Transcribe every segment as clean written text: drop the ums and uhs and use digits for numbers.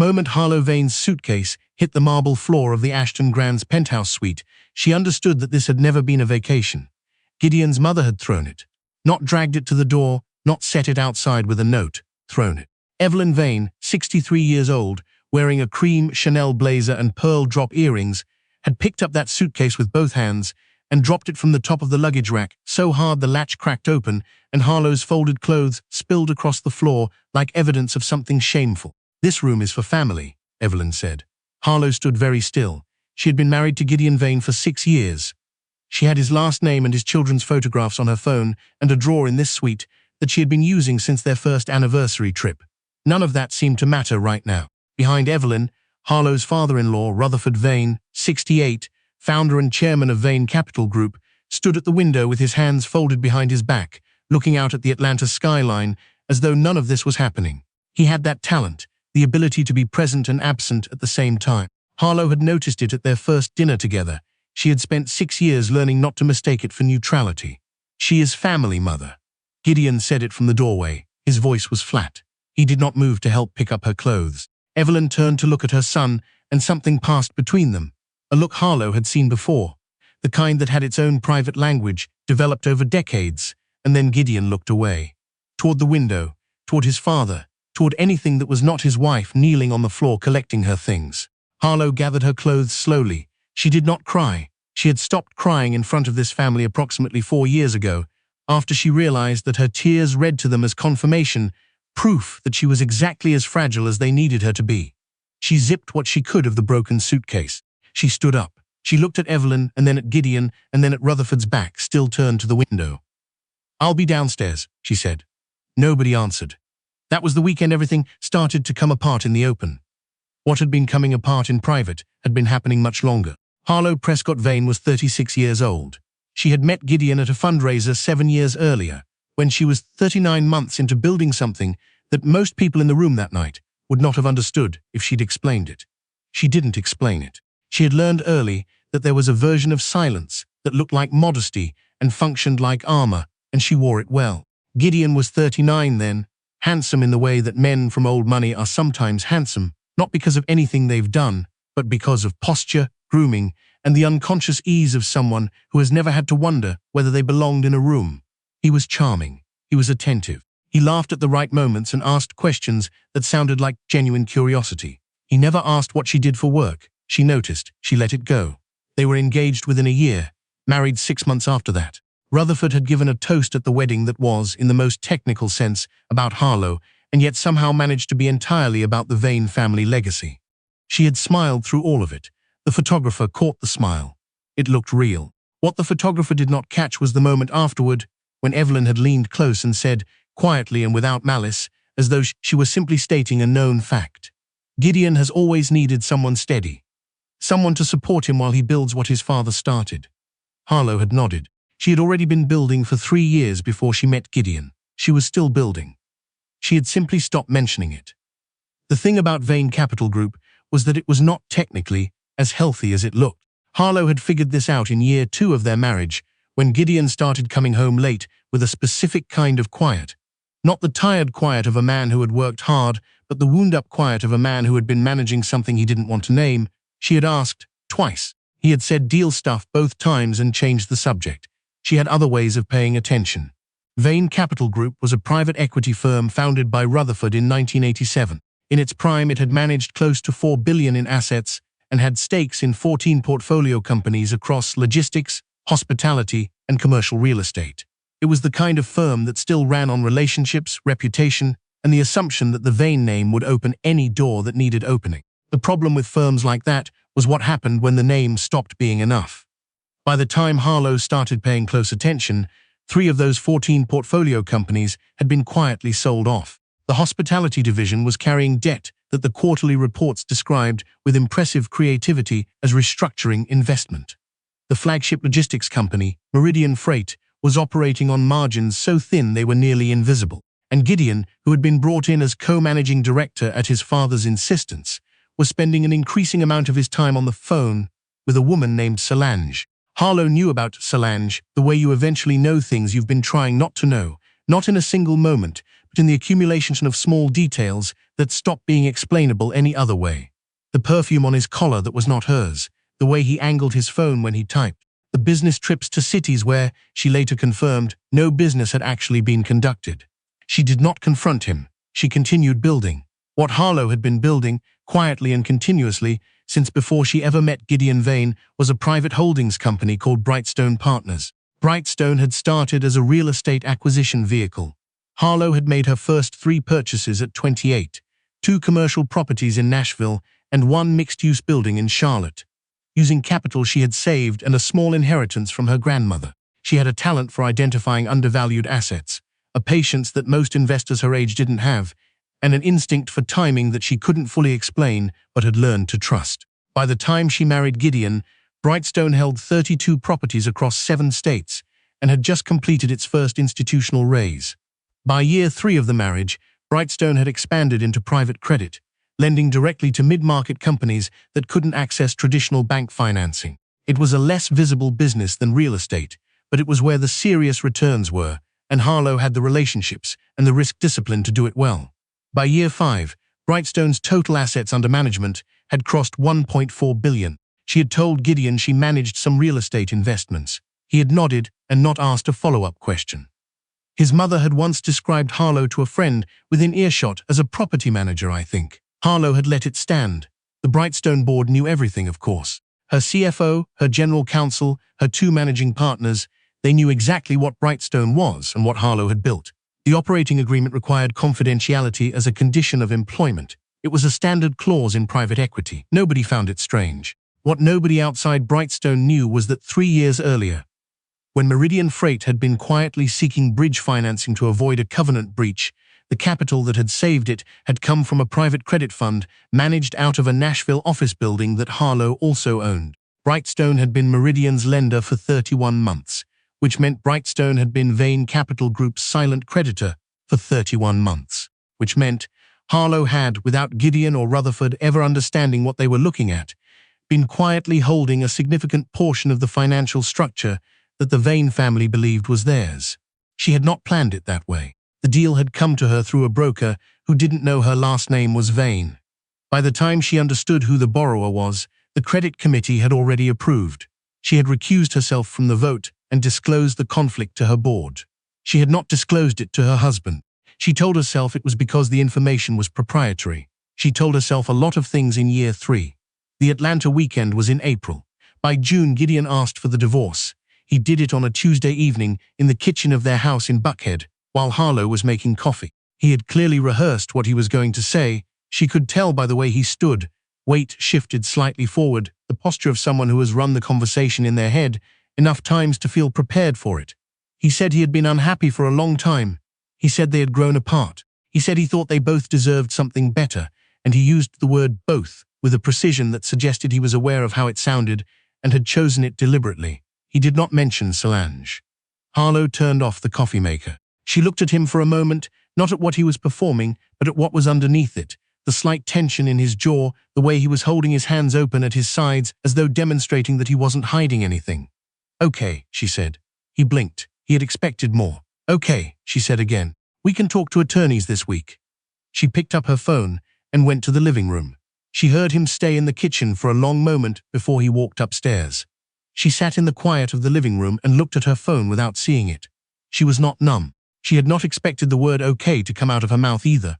moment Harlow Vane's suitcase hit the marble floor of the Ashton Grand's penthouse suite, she understood that this had never been a vacation. Gideon's mother had thrown it. Not dragged it to the door, not set it outside with a note, thrown it. Evelyn Vane, 63 years old, wearing a cream Chanel blazer and pearl drop earrings, had picked up that suitcase with both hands and dropped it from the top of the luggage rack so hard the latch cracked open and Harlow's folded clothes spilled across the floor like evidence of something shameful. "This room is for family," Evelyn said. Harlow stood very still. She had been married to Gideon Vane for 6 years. She had his last name and his children's photographs on her phone and a drawer in this suite that she had been using since their first anniversary trip. None of that seemed to matter right now. Behind Evelyn, Harlow's father-in-law, Rutherford Vane, 68, founder and chairman of Vane Capital Group, stood at the window with his hands folded behind his back, looking out at the Atlanta skyline as though none of this was happening. He had that talent, the ability to be present and absent at the same time. Harlow had noticed it at their first dinner together. She had spent 6 years learning not to mistake it for neutrality. "She is family, Mother." Gideon said it from the doorway. His voice was flat. He did not move to help pick up her clothes. Evelyn turned to look at her son, and something passed between them. A look Harlow had seen before, the kind that had its own private language, developed over decades, and then Gideon looked away. Toward the window, toward his father, toward anything that was not his wife kneeling on the floor collecting her things. Harlow gathered her clothes slowly. She did not cry. She had stopped crying in front of this family approximately 4 years ago, after she realized that her tears read to them as confirmation, proof that she was exactly as fragile as they needed her to be. She zipped what she could of the broken suitcase. She stood up. She looked at Evelyn and then at Gideon and then at Rutherford's back, still turned to the window. "I'll be downstairs," she said. Nobody answered. That was the weekend everything started to come apart in the open. What had been coming apart in private had been happening much longer. Harlow Prescott Vane was 36 years old. She had met Gideon at a fundraiser 7 years earlier, when she was 39 months into building something that most people in the room that night would not have understood if she'd explained it. She didn't explain it. She had learned early that there was a version of silence that looked like modesty and functioned like armor, and she wore it well. Gideon was 39 then, handsome in the way that men from old money are sometimes handsome, not because of anything they've done, but because of posture, grooming, and the unconscious ease of someone who has never had to wonder whether they belonged in a room. He was charming. He was attentive. He laughed at the right moments and asked questions that sounded like genuine curiosity. He never asked what she did for work. She noticed. She let it go. They were engaged within a year, married 6 months after that. Rutherford had given a toast at the wedding that was, in the most technical sense, about Harlow, and yet somehow managed to be entirely about the Vane family legacy. She had smiled through all of it. The photographer caught the smile. It looked real. What the photographer did not catch was the moment afterward, when Evelyn had leaned close and said, quietly and without malice, as though she were simply stating a known fact, "Gideon has always needed someone steady, someone to support him while he builds what his father started." Harlow had nodded. She had already been building for 3 years before she met Gideon. She was still building. She had simply stopped mentioning it. The thing about Vane Capital Group was that it was not technically as healthy as it looked. Harlow had figured this out in year 2 of their marriage, when Gideon started coming home late with a specific kind of quiet. Not the tired quiet of a man who had worked hard, but the wound-up quiet of a man who had been managing something he didn't want to name. She had asked, twice. He had said deal stuff both times and changed the subject. She had other ways of paying attention. Vane Capital Group was a private equity firm founded by Rutherford in 1987. In its prime, it had managed close to $4 billion in assets and had stakes in 14 portfolio companies across logistics, hospitality, and commercial real estate. It was the kind of firm that still ran on relationships, reputation, and the assumption that the Vane name would open any door that needed opening. The problem with firms like that was what happened when the name stopped being enough. By the time Harlow started paying close attention, 3 of those 14 portfolio companies had been quietly sold off. The hospitality division was carrying debt that the quarterly reports described with impressive creativity as restructuring investment. The flagship logistics company, Meridian Freight, was operating on margins so thin they were nearly invisible. And Gideon, who had been brought in as co-managing director at his father's insistence, was spending an increasing amount of his time on the phone with a woman named Solange. Harlow knew about Solange, the way you eventually know things you've been trying not to know, not in a single moment, but in the accumulation of small details that stopped being explainable any other way. The perfume on his collar that was not hers, the way he angled his phone when he typed, the business trips to cities where, she later confirmed, no business had actually been conducted. She did not confront him. She continued building. What Harlow had been building, quietly and continuously, since before she ever met Gideon Vane, was a private holdings company called Brightstone Partners. Brightstone had started as a real estate acquisition vehicle. Harlow had made her first 3 purchases at 28, 2 commercial properties in Nashville and 1 mixed-use building in Charlotte. Using capital she had saved and a small inheritance from her grandmother, she had a talent for identifying undervalued assets, a patience that most investors her age didn't have, and an instinct for timing that she couldn't fully explain but had learned to trust. By the time she married Gideon, Brightstone held 32 properties across 7 states and had just completed its first institutional raise. By year 3 of the marriage, Brightstone had expanded into private credit, lending directly to mid-market companies that couldn't access traditional bank financing. It was a less visible business than real estate, but it was where the serious returns were, and Harlow had the relationships and the risk discipline to do it well. By year 5, Brightstone's total assets under management had crossed $1.4 billion. She had told Gideon she managed some real estate investments. He had nodded and not asked a follow-up question. His mother had once described Harlow to a friend within earshot as a property manager, I think. Harlow had let it stand. The Brightstone board knew everything, of course. Her CFO, her general counsel, her 2 managing partners, they knew exactly what Brightstone was and what Harlow had built. The operating agreement required confidentiality as a condition of employment. It was a standard clause in private equity. Nobody found it strange. What nobody outside Brightstone knew was that 3 years earlier, when Meridian Freight had been quietly seeking bridge financing to avoid a covenant breach, the capital that had saved it had come from a private credit fund managed out of a Nashville office building that Harlow also owned. Brightstone had been Meridian's lender for 31 months, which meant Brightstone had been Vane Capital Group's silent creditor for 31 months, which meant Harlow had, without Gideon or Rutherford ever understanding what they were looking at, been quietly holding a significant portion of the financial structure that the Vane family believed was theirs. She had not planned it that way. The deal had come to her through a broker who didn't know her last name was Vane. By the time she understood who the borrower was, the credit committee had already approved. She had recused herself from the vote and disclosed the conflict to her board. She had not disclosed it to her husband. She told herself it was because the information was proprietary. She told herself a lot of things in year 3. The Atlanta weekend was in April. By June, Gideon asked for the divorce. He did it on a Tuesday evening in the kitchen of their house in Buckhead, while Harlow was making coffee. He had clearly rehearsed what he was going to say. She could tell by the way he stood, weight shifted slightly forward, the posture of someone who has run the conversation in their head enough times to feel prepared for it. He said he had been unhappy for a long time. He said they had grown apart. He said he thought they both deserved something better, and he used the word both with a precision that suggested he was aware of how it sounded and had chosen it deliberately. He did not mention Solange. Harlow turned off the coffee maker. She looked at him for a moment, not at what he was performing, but at what was underneath it, the slight tension in his jaw, the way he was holding his hands open at his sides as though demonstrating that he wasn't hiding anything. "Okay," she said. He blinked. He had expected more. "Okay," she said again. "We can talk to attorneys this week." She picked up her phone and went to the living room. She heard him stay in the kitchen for a long moment before he walked upstairs. She sat in the quiet of the living room and looked at her phone without seeing it. She was not numb. She had not expected the word okay to come out of her mouth either.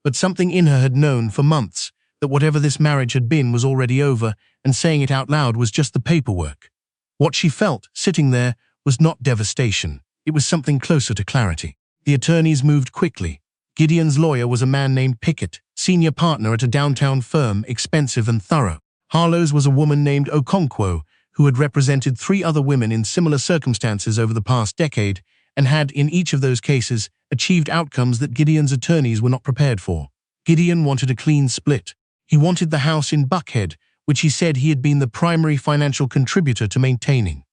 But something in her had known for months that whatever this marriage had been was already over, and saying it out loud was just the paperwork. What she felt, sitting there, was not devastation. It was something closer to clarity. The attorneys moved quickly. Gideon's lawyer was a man named Pickett, senior partner at a downtown firm, expensive and thorough. Harlow's was a woman named Okonkwo, who had represented 3 other women in similar circumstances over the past decade, and had, in each of those cases, achieved outcomes that Gideon's attorneys were not prepared for. Gideon wanted a clean split. He wanted the house in Buckhead, which he said he had been the primary financial contributor to maintaining.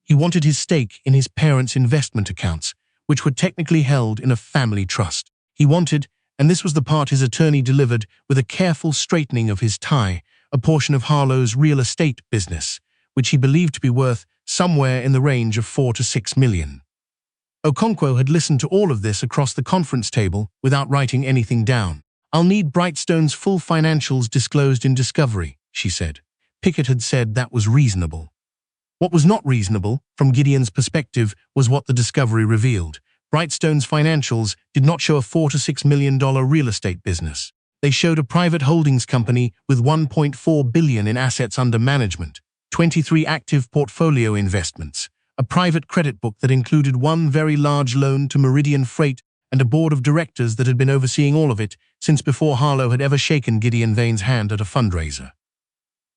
He wanted his stake in his parents' investment accounts, which were technically held in a family trust. He wanted, and this was the part his attorney delivered with a careful straightening of his tie, a portion of Harlow's real estate business, which he believed to be worth somewhere in the range of $4 to $6 million. Okonkwo had listened to all of this across the conference table without writing anything down. "I'll need Brightstone's full financials disclosed in Discovery," she said. Pickett had said that was reasonable. What was not reasonable, from Gideon's perspective, was what the Discovery revealed. Brightstone's financials did not show a $4 to $6 million real estate business. They showed a private holdings company with $1.4 billion in assets under management, 23 active portfolio investments, a private credit book that included one very large loan to Meridian Freight, and a board of directors that had been overseeing all of it since before Harlow had ever shaken Gideon Vane's hand at a fundraiser.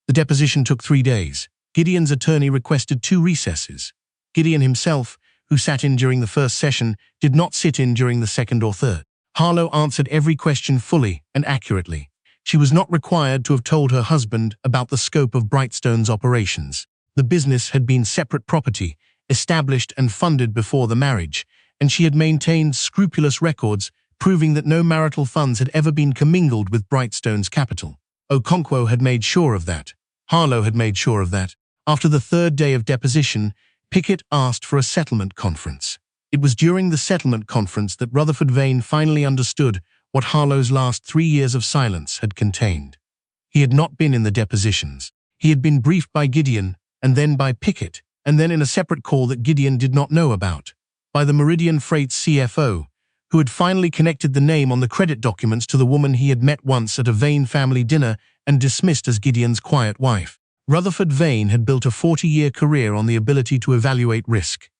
The deposition took 3 days. Gideon's attorney requested 2 recesses. Gideon himself, who sat in during the first session, did not sit in during the second or third. Harlow answered every question fully and accurately. She was not required to have told her husband about the scope of Brightstone's operations. The business had been separate property, established and funded before the marriage, and she had maintained scrupulous records proving that no marital funds had ever been commingled with Brightstone's capital. Okonkwo had made sure of that. Harlow had made sure of that. After the 3rd day of deposition, Pickett asked for a settlement conference. It was during the settlement conference that Rutherford Vane finally understood what Harlow's last 3 years of silence had contained. He had not been in the depositions. He had been briefed by Gideon, and then by Pickett, and then in a separate call that Gideon did not know about, by the Meridian Freight's CFO, who had finally connected the name on the credit documents to the woman he had met once at a Vane family dinner and dismissed as Gideon's quiet wife. Rutherford Vane had built a 40-year career on the ability to evaluate risk.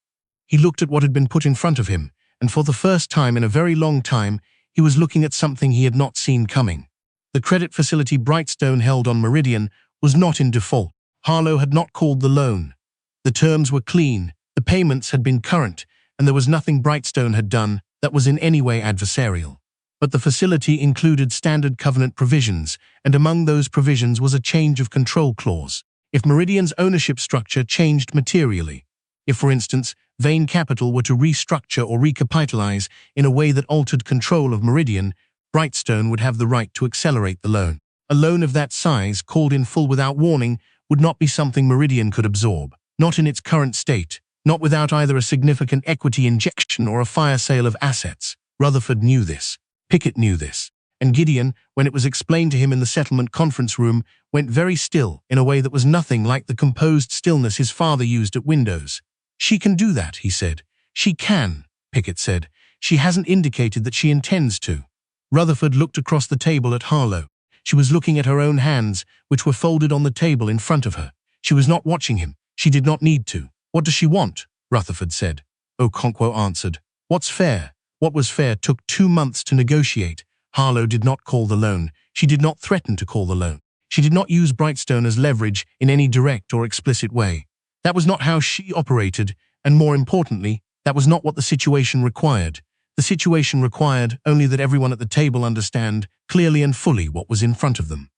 He looked at what had been put in front of him, and for the first time in a very long time, he was looking at something he had not seen coming. The credit facility Brightstone held on Meridian was not in default. Harlow had not called the loan. The terms were clean, the payments had been current, and there was nothing Brightstone had done that was in any way adversarial. But the facility included standard covenant provisions, and among those provisions was a change of control clause. If Meridian's ownership structure changed materially, if, for instance, Vane Capital were to restructure or recapitalize in a way that altered control of Meridian, Brightstone would have the right to accelerate the loan. A loan of that size, called in full without warning, would not be something Meridian could absorb, not in its current state, not without either a significant equity injection or a fire sale of assets. Rutherford knew this. Pickett knew this. And Gideon, when it was explained to him in the settlement conference room, went very still in a way that was nothing like the composed stillness his father used at windows. "She can do that," he said. "She can," Pickett said. "She hasn't indicated that she intends to." Rutherford looked across the table at Harlow. She was looking at her own hands, which were folded on the table in front of her. She was not watching him. She did not need to. "What does she want?" Rutherford said. Okonkwo answered. "What's fair?" What was fair took 2 months to negotiate. Harlow did not call the loan. She did not threaten to call the loan. She did not use Brightstone as leverage in any direct or explicit way. That was not how she operated, and more importantly, that was not what the situation required. The situation required only that everyone at the table understand clearly and fully what was in front of them.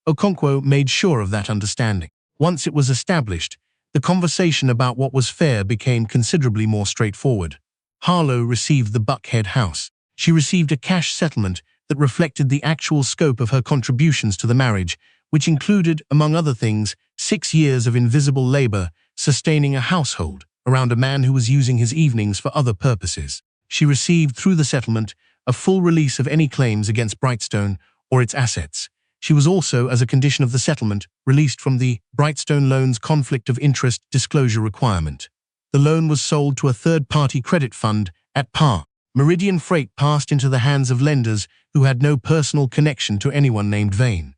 Okonkwo made sure of that understanding. Once it was established, the conversation about what was fair became considerably more straightforward. Harlow received the Buckhead house. She received a cash settlement that reflected the actual scope of her contributions to the marriage, which included, among other things, 6 years of invisible labor sustaining a household around a man who was using his evenings for other purposes. She received, through the settlement, a full release of any claims against Brightstone or its assets. She was also, as a condition of the settlement, released from the Brightstone loan's conflict of interest disclosure requirement. The loan was sold to a third-party credit fund at par. Meridian Freight passed into the hands of lenders who had no personal connection to anyone named Vane.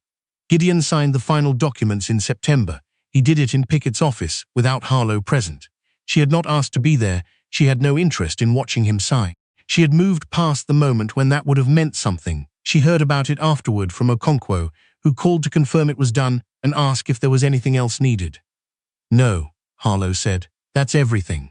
Gideon signed the final documents in September. He did it in Pickett's office, without Harlow present. She had not asked to be there. She had no interest in watching him sign. She had moved past the moment when that would have meant something. She heard about it afterward from Okonkwo, who called to confirm it was done and ask if there was anything else needed. "No," Harlow said. "That's everything."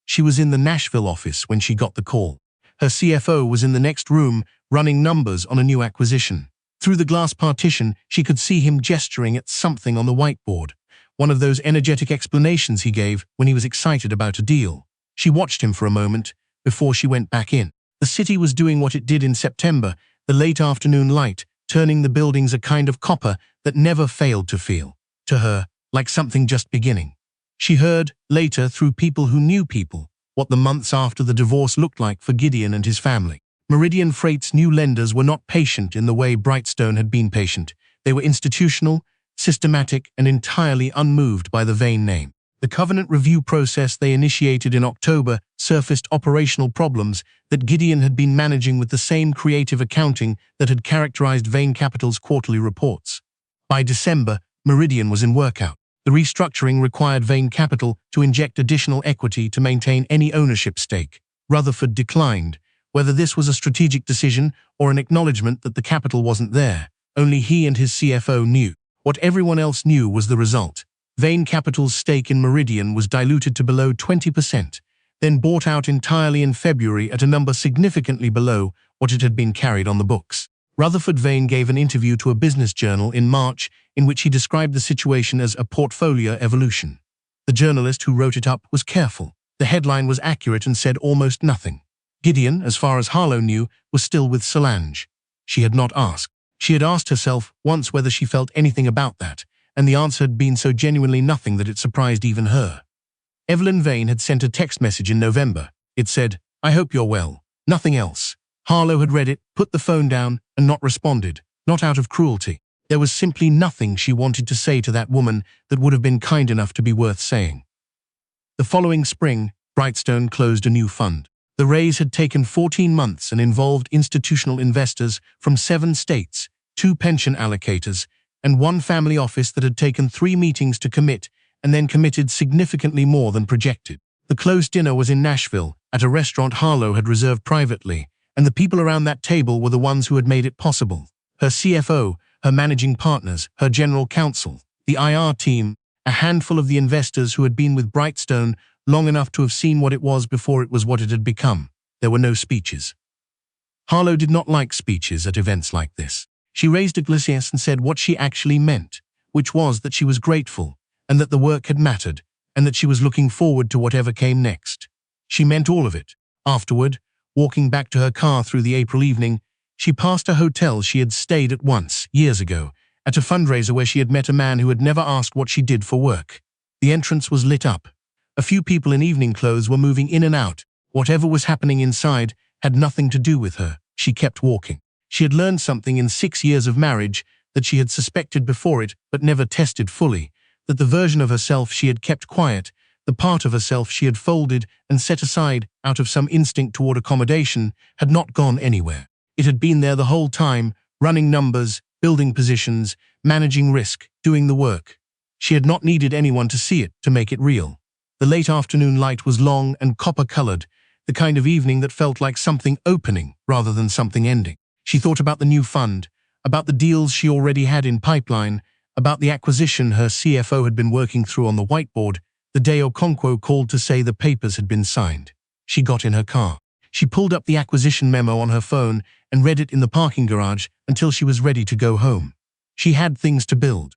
She was in the Nashville office when she got the call. Her CFO was in the next room, running numbers on a new acquisition. Through the glass partition, she could see him gesturing at something on the whiteboard, one of those energetic explanations he gave when he was excited about a deal. She watched him for a moment before she went back in. The city was doing what it did in September, the late afternoon light, turning the buildings a kind of copper that never failed to feel, to her, like something just beginning. She heard, later through people who knew people, what the months after the divorce looked like for Gideon and his family. Meridian Freight's new lenders were not patient in the way Brightstone had been patient. They were institutional, systematic, and entirely unmoved by the Vane name. The covenant review process they initiated in October surfaced operational problems that Gideon had been managing with the same creative accounting that had characterized Vane Capital's quarterly reports. By December, Meridian was in workout. The restructuring required Vane Capital to inject additional equity to maintain any ownership stake. Rutherford declined. Whether this was a strategic decision or an acknowledgement that the capital wasn't there, only he and his CFO knew. What everyone else knew was the result. Vane Capital's stake in Meridian was diluted to below 20%, then bought out entirely in February at a number significantly below what it had been carried on the books. Rutherford Vane gave an interview to a business journal in March in which he described the situation as a portfolio evolution. The journalist who wrote it up was careful. The headline was accurate and said almost nothing. Gideon, as far as Harlow knew, was still with Solange. She had not asked. She had asked herself once whether she felt anything about that, and the answer had been so genuinely nothing that it surprised even her. Evelyn Vane had sent a text message in November. It said, "I hope you're well." Nothing else. Harlow had read it, put the phone down, and not responded, not out of cruelty. There was simply nothing she wanted to say to that woman that would have been kind enough to be worth saying. The following spring, Brightstone closed a new fund. The raise had taken 14 months and involved institutional investors from 7 states, 2 pension allocators, and 1 family office that had taken 3 meetings to commit and then committed significantly more than projected. The closed dinner was in Nashville, at a restaurant Harlow had reserved privately, and the people around that table were the ones who had made it possible. Her CFO, her managing partners, her general counsel, the IR team, a handful of the investors who had been with Brightstone long enough to have seen what it was before it was what it had become. There were no speeches. Harlow did not like speeches at events like this. She raised a glass and said what she actually meant, which was that she was grateful, and that the work had mattered, and that she was looking forward to whatever came next. She meant all of it. Afterward, walking back to her car through the April evening, she passed a hotel she had stayed at once, years ago, at a fundraiser where she had met a man who had never asked what she did for work. The entrance was lit up. A few people in evening clothes were moving in and out. Whatever was happening inside had nothing to do with her. She kept walking. She had learned something in 6 years of marriage that she had suspected before it but never tested fully, that the version of herself she had kept quiet, the part of herself she had folded and set aside out of some instinct toward accommodation, had not gone anywhere. It had been there the whole time, running numbers, building positions, managing risk, doing the work. She had not needed anyone to see it, to make it real. The late afternoon light was long and copper-colored, the kind of evening that felt like something opening rather than something ending. She thought about the new fund, about the deals she already had in pipeline, about the acquisition her CFO had been working through on the whiteboard the day Okonkwo called to say the papers had been signed. She got in her car. She pulled up the acquisition memo on her phone and read it in the parking garage until she was ready to go home. She had things to build.